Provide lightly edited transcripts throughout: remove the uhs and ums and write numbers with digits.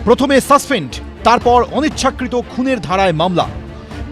প্রথমে সাসপেন্ড, তারপর অনিচ্ছাকৃত খুনের ধারায় মামলা।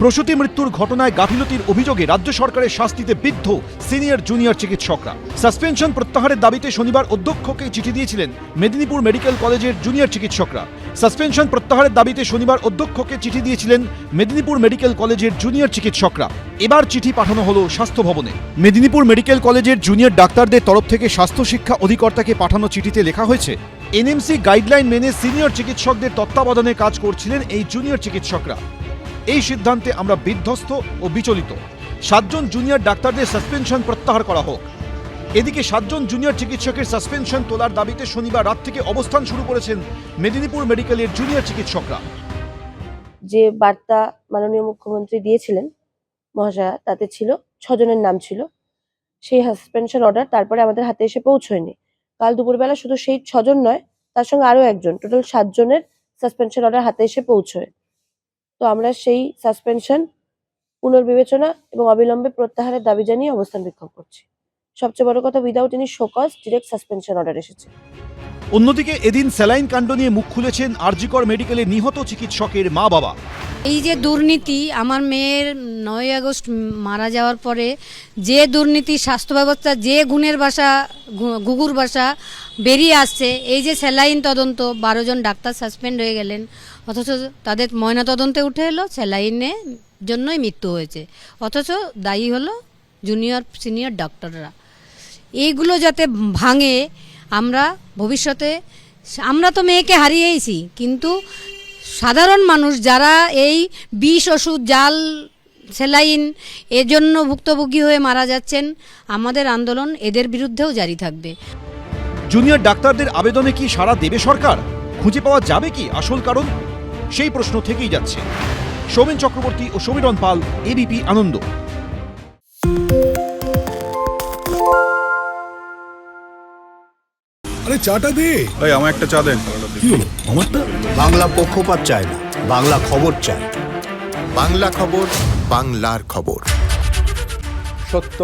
প্রসূতি মৃত্যুর ঘটনায় গাফিলতির অভিযোগে রাজ্য সরকারের শাস্তিতে বিদ্ধ সিনিয়র জুনিয়র চিকিৎসকরা। সাসপেনশন প্রত্যাহারের দাবিতে শনিবার অধ্যক্ষকে চিঠি দিয়েছিলেন মেদিনীপুর মেডিকেল কলেজের জুনিয়র চিকিৎসকরা। সাসপেনশন প্রত্যাহারের দাবিতে শনিবার অধ্যক্ষকে চিঠি দিয়েছিলেন মেদিনীপুর মেডিকেল কলেজের জুনিয়র চিকিৎসকরা। এবার চিঠি পাঠানো হলো স্বাস্থ্য ভবনে। মেদিনীপুর মেডিকেল কলেজের জুনিয়র ডাক্তারদের তরফ থেকে স্বাস্থ্য শিক্ষা অধিকর্তাকে পাঠানো চিঠিতে লেখা হয়েছে, এনএমসি গাইডলাইন মেনে সিনিয়র চিকিৎসকদের তত্ত্বাবধানে কাজ করছিলেন এই জুনিয়র চিকিৎসকরা। এই সিদ্ধান্তে আমরা বিধ্বস্ত ও বিচলিত। 7 জন জুনিয়র ডাক্তারদের সাসপেনশন প্রত্যাহার করা হোক। এদিকে 7 জন জুনিয়র চিকিৎসকের সাসপেনশন তোলার দাবিতে শনিবার রাত থেকে অবস্থান শুরু করেছেন মেদিনীপুর মেডিকেলের জুনিয়র চিকিৎসকরা। যে বার্তা মাননীয় মুখ্যমন্ত্রী দিয়েছিলেন মহাশয়া, তাতে ছিল 6 জনের নাম ছিল। সেই সাসপেনশন অর্ডার তারপরে আমাদের হাতে এসে পৌঁছয়নি। কাল দুপুরবেলা শুধু সেই 6 জন নয়, তার সঙ্গে আরো একজন, টোটাল 7 জনের সাসপেনশন অর্ডার হাতে এসে পৌঁছয়। তো আমরা সেই সাসপেনশন পুনর্বিবেচনা এবং অবিলম্বে প্রত্যাহারের দাবি জানিয়ে অবস্থান বিক্ষোভ করছি। সবচেয়ে বড় কথা, without any show cause direct suspension order এসেছে। অন্যদিকে এদিন স্যালাইন কাণ্ড নিয়ে মুখ খুলেছেন আরজিকর মেডিকেলের নিহত চিকিৎসকের মা বাবা। এই যে দুর্নীতি, আমার মেয়ের 9 আগস্ট মারা যাওয়ার পরে যে দুর্নীতি, স্বাস্থ্য ব্যবস্থা যে ঘুঘুর বাসা বেরিয়ে আসছে, এই যে স্যালাইন তদন্ত 12 জন ডাক্তার সাসপেন্ড হয়ে গেলেন, অথচ তাদের ময়না তদন্তে উঠে এলো স্যালাইনের জন্যই মৃত্যু হয়েছে, অথচ দায়ী হলো জুনিয়র সিনিয়র ডক্টররা। এইগুলো যাতে ভাঙে, আমরা ভবিষ্যতে, আমরা তো মেয়েকে হারিয়েইছি, কিন্তু সাধারণ মানুষ যারা এই বিষ ওষুধ, জাল স্যালাইন এজন্য ভুক্তভোগী হয়ে মারা যাচ্ছেন, আমাদের আন্দোলন এদের বিরুদ্ধেও জারি থাকবে। জুনিয়র ডাক্তারদের আবেদনে কি সাড়া দেবে সরকার? খুঁজে পাওয়া যাবে কি আসল কারণ? সেই প্রশ্ন থেকেই যাচ্ছে। সৌমেন চক্রবর্তী ও সমীরণ পাল, এবিপি আনন্দ। আরে চাটা দে। এই আমার একটা চা দেন। কি হলো আমারটা? বাংলা পক্ষপাত চায় না, বাংলা খবর চায়। বাংলা খবর, বাংলার খবর। সত্য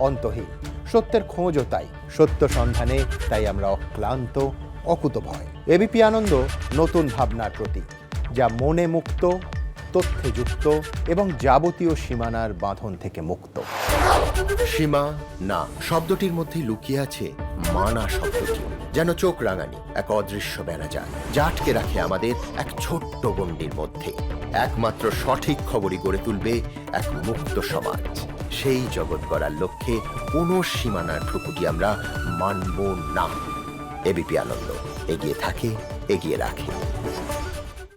অন্তহীন, সত্যের খোঁজও তাই, সত্য সন্ধানে তাই আমরা অক্লান্ত, অকুতভয়। এবিপি আনন্দ নতুন ভাবনার প্রতীক, যা মনে মুক্ত, তথ্যে যুক্ত এবং যাবতীয় সীমানার বাঁধন থেকে মুক্ত। সীমা না শব্দটির মধ্যে লুকিয়ে আছে মানা শব্দটি, যেন চোখ রাঙানি এক অদৃশ্য বেড়াজাল, যা আটকে রাখে আমাদের এক ছোট্ট গণ্ডির মধ্যে। একমাত্র সঠিক খবরই গড়ে তুলবে এক মুক্ত সমাজ। সেই জগৎ গড়ার লক্ষ্যে কোনো সীমানার ঠুকুটি আমরা মানব না। এবিপি আনন্দ এগিয়ে থাকে, এগিয়ে রাখে।